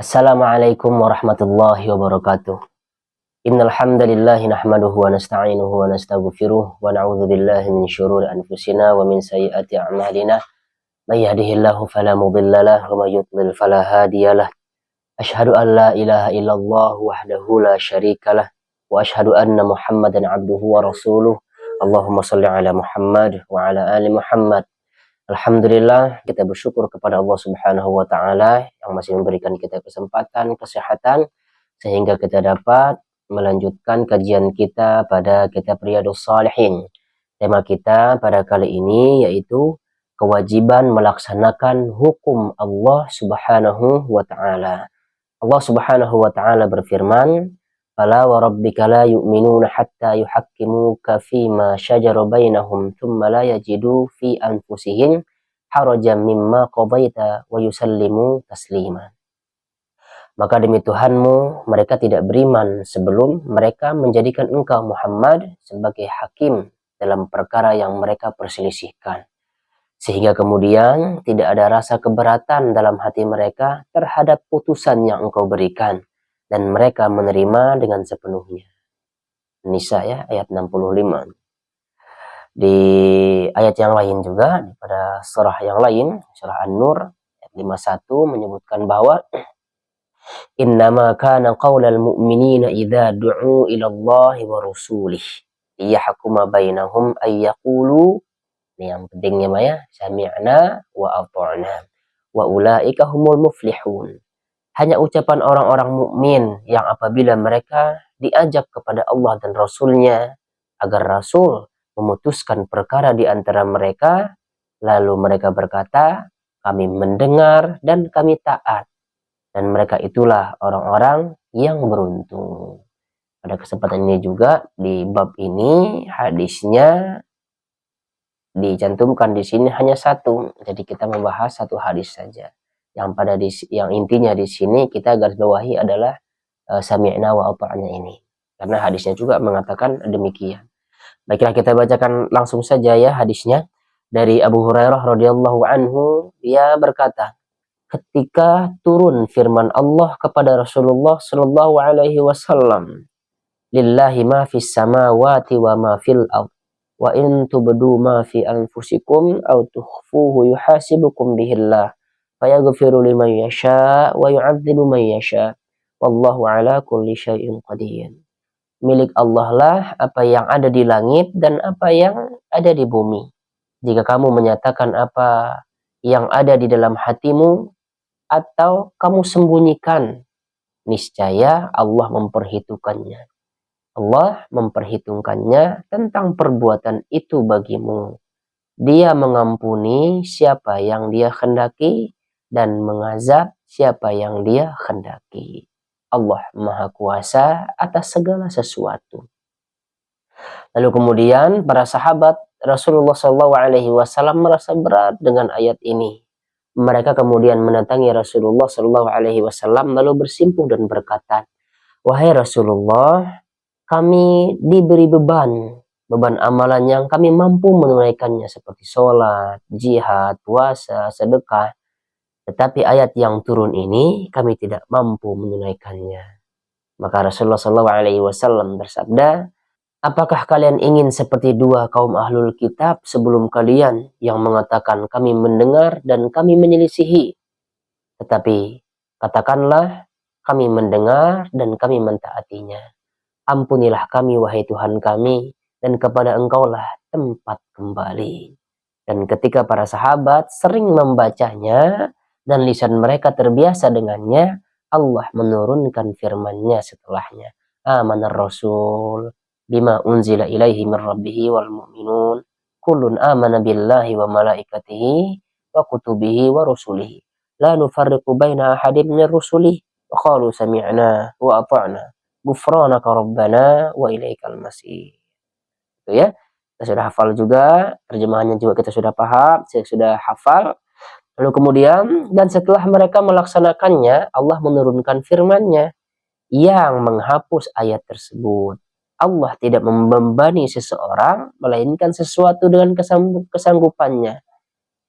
Assalamualaikum warahmatullahi wabarakatuh. Innal hamdalillah nahmaduhu wa nasta'inuhu wa nastaghfiruh wa na'udzu billahi min syururi anfusina wa min sayyiati a'malina. May yahdihillahu fala mudilla lahu wa may yudlil fala hadiyalah. Asyhadu an la ilaha illallah wahdahu la syarikalah wa asyhadu anna Muhammadan abduhu wa rasuluh. Allahumma shalli ala Muhammad wa ala ali Muhammad. Alhamdulillah, kita bersyukur kepada Allah Subhanahu wa Ta'ala yang masih memberikan kita kesempatan, kesehatan, sehingga kita dapat melanjutkan kajian kita pada kitab Riyadhus Shalihin. Tema kita pada kali ini yaitu kewajiban melaksanakan hukum Allah Subhanahu wa Ta'ala. Allah Subhanahu wa Ta'ala berfirman, "Fala wa rabbika la yu'minuna hatta yuhakkimuka fima syajara bainahum thumma la yajidu fi anfusihim harajan mimma qadaita wa yusallimu taslima." Maka demi Tuhanmu, mereka tidak beriman sebelum mereka menjadikan engkau Muhammad sebagai hakim dalam perkara yang mereka perselisihkan, sehingga kemudian tidak ada rasa keberatan dalam hati mereka terhadap putusan yang engkau berikan, dan mereka menerima dengan sepenuhnya. Nisa ya, ayat 65. Di ayat yang lain juga, pada surah yang lain, surah An-Nur, ayat 51 menyebutkan bahwa innama kana qaulal mu'minina idza du'u ila Allahi wa rasulih liyahkuma bainahum ay yaqulu, ini yang pentingnya ya, sami'na wa ata'na wa ulaika humul muflihun. Hanya ucapan orang-orang mukmin yang apabila mereka diajak kepada Allah dan Rasul-Nya agar Rasul memutuskan perkara di antara mereka, lalu mereka berkata, kami mendengar dan kami taat. Dan mereka itulah orang-orang yang beruntung. Pada kesempatan ini juga di bab ini hadisnya dicantumkan di sini hanya satu. Jadi kita membahas satu hadis saja. Yang intinya di sini kita garis bawahi adalah sami'na wa ata'na ini, karena hadisnya juga mengatakan demikian. Baiklah, kita bacakan langsung saja ya hadisnya. Dari Abu Hurairah radhiyallahu anhu, dia berkata, ketika turun firman Allah kepada Rasulullah sallallahu alaihi wasallam, lillahi ma fis samawati wa ma fil ardh wa in tubdu ma fi anfusikum aw tukhfuhu yuhasibukum bihillah fayaghfiru liman yasha wa yu'adzibu man yasha wallahu ala kulli syai'in qadir. Milik Allah lah apa yang ada di langit dan apa yang ada di bumi. Jika kamu menyatakan apa yang ada di dalam hatimu atau kamu sembunyikan, niscaya Allah memperhitungkannya. Allah memperhitungkannya tentang perbuatan itu bagimu. Dia mengampuni siapa yang Dia kehendaki dan mengazab siapa yang Dia kehendaki. Allah Maha Kuasa atas segala sesuatu. Lalu kemudian para sahabat Rasulullah SAW merasa berat dengan ayat ini. Mereka kemudian mendatangi Rasulullah SAW lalu bersimpuh dan berkata, wahai Rasulullah, kami diberi beban amalan yang kami mampu menunaikannya seperti sholat, jihad, puasa, sedekah. Tetapi ayat yang turun ini kami tidak mampu menunaikannya. Maka Rasulullah SAW bersabda, apakah kalian ingin seperti dua kaum ahlul kitab sebelum kalian yang mengatakan kami mendengar dan kami menyelisihi? Tetapi katakanlah kami mendengar dan kami mentaatinya. Ampunilah kami wahai Tuhan kami, dan kepada Engkaulah tempat kembali. Dan ketika para sahabat sering membacanya dan lisan mereka terbiasa dengannya, Allah menurunkan firman-Nya setelahnya. Amanar Rasul bima unzila ilaihi min rabbihi wal mu'minun kullun amana billahi wa malaikatihi wa kutubihi wa rusulihi la nufarriqu baina ahadin min rusulihi wa qalu sami'na wa ata'na ghufranaka rabbana wa ilaikal masih. Itu ya. Kita sudah hafal juga, terjemahannya juga kita sudah paham, saya sudah hafal. Lalu kemudian, dan setelah mereka melaksanakannya, Allah menurunkan firman-Nya yang menghapus ayat tersebut. Allah tidak membebani seseorang, melainkan sesuatu dengan kesanggupannya.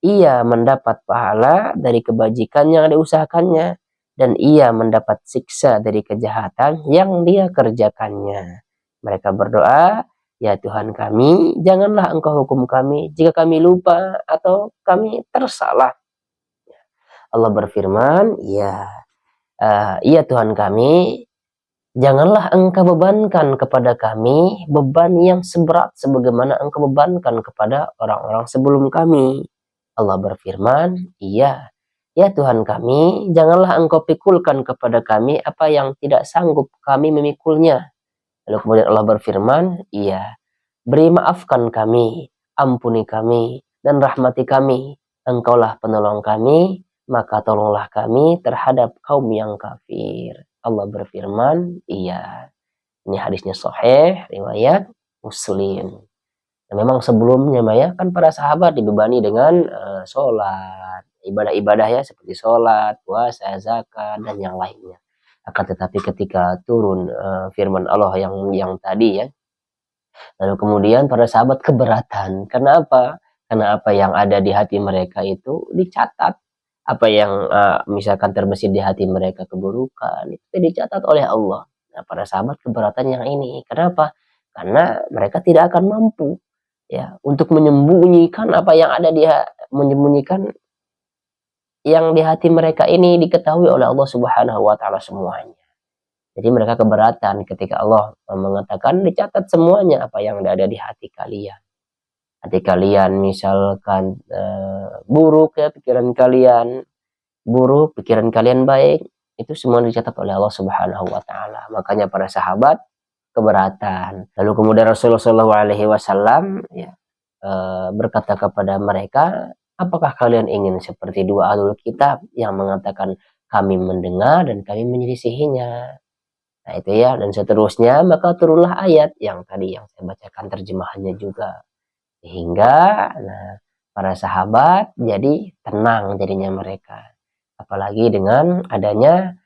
Ia mendapat pahala dari kebajikan yang diusahakannya, dan ia mendapat siksa dari kejahatan yang dia kerjakannya. Mereka berdoa, ya Tuhan kami, janganlah engkau hukum kami jika kami lupa atau kami tersalah. Allah berfirman, ya Tuhan kami, janganlah engkau bebankan kepada kami beban yang seberat sebagaimana engkau bebankan kepada orang-orang sebelum kami. Allah berfirman, ya Tuhan kami, janganlah engkau pikulkan kepada kami apa yang tidak sanggup kami memikulnya. Lalu kemudian Allah berfirman, beri maafkan kami, ampuni kami, dan rahmati kami. Engkaulah penolong kami, maka tolonglah kami terhadap kaum yang kafir. Allah berfirman, Ini hadisnya sahih, riwayat Muslim. Nah, memang sebelumnya kan para sahabat dibebani dengan sholat, ibadah-ibadah ya seperti sholat, puasa, zakat, dan yang lainnya. Akan tetapi ketika turun firman Allah yang tadi ya, lalu kemudian para sahabat keberatan. Kenapa? Karena apa yang ada di hati mereka itu dicatat. Apa yang misalkan terbesit di hati mereka keburukan, itu dicatat oleh Allah. Nah, para sahabat keberatan yang ini. Kenapa? Karena mereka tidak akan mampu ya untuk menyembunyikan apa yang ada menyembunyikan yang di hati mereka ini diketahui oleh Allah Subhanahu wa taala semuanya. Jadi mereka keberatan ketika Allah mengatakan dicatat semuanya apa yang ada di hati kalian. Hati kalian misalkan buruk ya, pikiran kalian buruk, pikiran kalian baik, itu semua dicatat oleh Allah Subhanahu wa taala. Makanya para sahabat keberatan. Lalu kemudian Rasulullah SAW berkata kepada mereka, apakah kalian ingin seperti dua ahlul kitab yang mengatakan kami mendengar dan kami menyelisihinya? Nah itu ya, dan seterusnya. Maka turunlah ayat yang tadi yang saya bacakan terjemahannya juga. Sehingga para sahabat jadi tenang jadinya mereka. Apalagi dengan adanya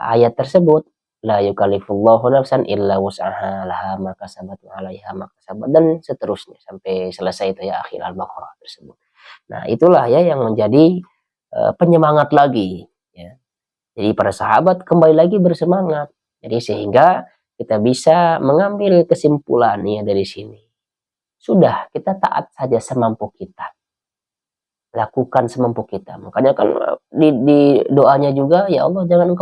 ayat tersebut, la yukallifullahu nafsan illa wus'aha laha ma kasabat wa 'alaiha ma kasabat, dan seterusnya sampai selesai itu ya akhir Al-Baqarah tersebut. Nah, itulah ya yang menjadi penyemangat lagi ya. Jadi para sahabat kembali lagi bersemangat. Jadi sehingga kita bisa mengambil kesimpulan ya dari sini. Sudah, kita taat saja semampu kita. Lakukan semampu kita. Makanya kan di doanya juga, ya Allah jangan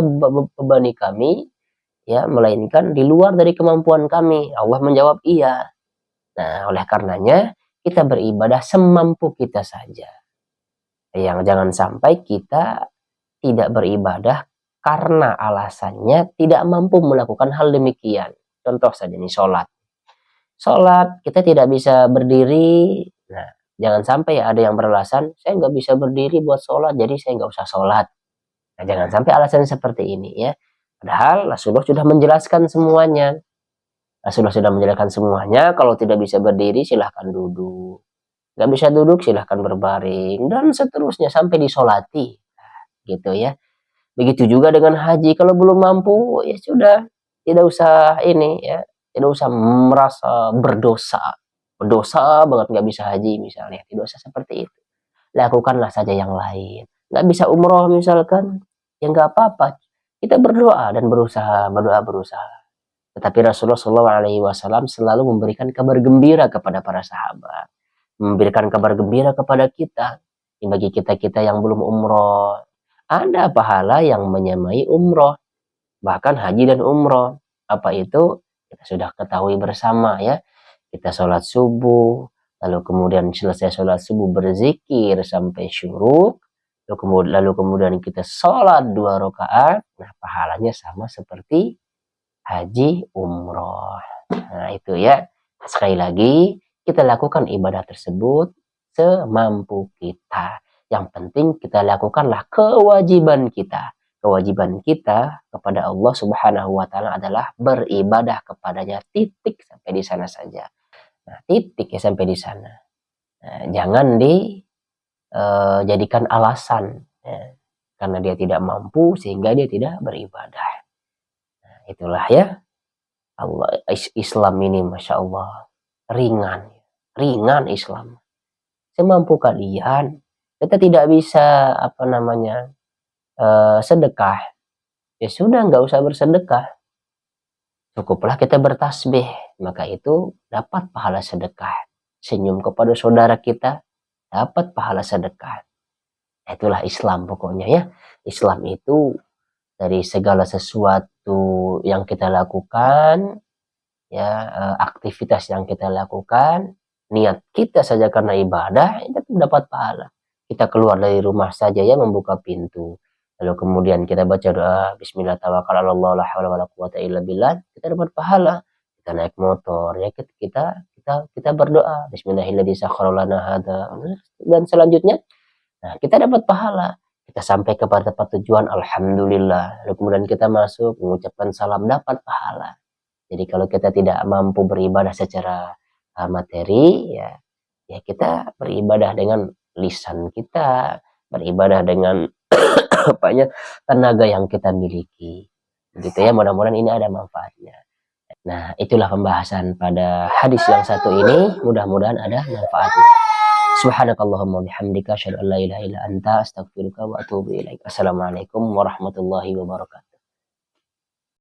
bebani kami, ya melainkan di luar dari kemampuan kami. Allah menjawab iya. Nah, oleh karenanya kita beribadah semampu kita saja. Yang jangan sampai kita tidak beribadah karena alasannya tidak mampu melakukan hal demikian. Contoh saja nih, sholat. Sholat kita tidak bisa berdiri. Nah, jangan sampai ada yang beralasan saya nggak bisa berdiri buat sholat, jadi saya nggak usah sholat. Nah, jangan sampai alasan seperti ini ya. Padahal Rasulullah sudah menjelaskan semuanya. Rasulullah sudah menjelaskan semuanya. Kalau tidak bisa berdiri silahkan duduk, nggak bisa duduk silahkan berbaring, dan seterusnya sampai disolati. Nah, gitu ya. Begitu juga dengan haji. Kalau belum mampu ya sudah, tidak usah ini ya. Tidak usah merasa berdosa banget nggak bisa haji misalnya. Tidak usah seperti itu. Lakukanlah saja yang lain. Nggak bisa umroh misalkan, ya nggak apa-apa. Kita berdoa dan berusaha. Tetapi Rasulullah SAW selalu memberikan kabar gembira kepada para sahabat. Memberikan kabar gembira kepada kita. Bagi kita yang belum umroh, ada pahala yang menyamai umroh. Bahkan haji dan umroh. Apa itu? Kita sudah ketahui bersama ya. Kita sholat subuh, lalu kemudian selesai sholat subuh berzikir sampai syuruk, lalu kemudian kita sholat 2 rakaat. Nah, pahalanya sama seperti haji umroh. Nah, itu ya. Sekali lagi, kita lakukan ibadah tersebut semampu kita. Yang penting kita lakukanlah kewajiban kita. Kewajiban kita kepada Allah Subhanahu wa taala adalah beribadah kepadanya, titik, sampai di sana saja. Nah, titik ya, sampai di sana. Nah, jangan dijadikan alasan ya, karena dia tidak mampu sehingga dia tidak beribadah. Nah, itulah ya. Allah, Islam ini Masya Allah ringan Islam. Semampu kalian. Kita tidak bisa sedekah, ya sudah nggak usah bersedekah, cukuplah kita bertasbih, maka itu dapat pahala sedekah. Senyum kepada saudara kita, dapat pahala sedekah. Itulah Islam pokoknya ya. Islam itu dari segala sesuatu yang kita lakukan, ya aktivitas yang kita lakukan, niat kita saja karena ibadah, itu dapat pahala. Kita keluar dari rumah saja ya, membuka pintu, lalu kemudian kita baca doa Bismillah tawakal Allah la haula wala quwata illa billah, kita dapat pahala. Kita naik motor ya, kita berdoa Bismillahirrahmanirrahim sakhkhara lana hada, dan selanjutnya, nah kita dapat pahala. Kita sampai kepada tempat tujuan, alhamdulillah, lalu kemudian kita masuk mengucapkan salam, dapat pahala. Jadi kalau kita tidak mampu beribadah secara materi, ya, ya kita beribadah dengan lisan kita, beribadah dengan apanya tenaga yang kita miliki. Begitu ya, mudah-mudahan ini ada manfaatnya. Nah, itulah pembahasan pada hadis yang satu ini, mudah-mudahan ada manfaatnya. Subhanakallahumma bihamdika asyhadu an la ilaha illa anta astaghfiruka wa atubu ilaik. Assalamualaikum warahmatullahi wabarakatuh.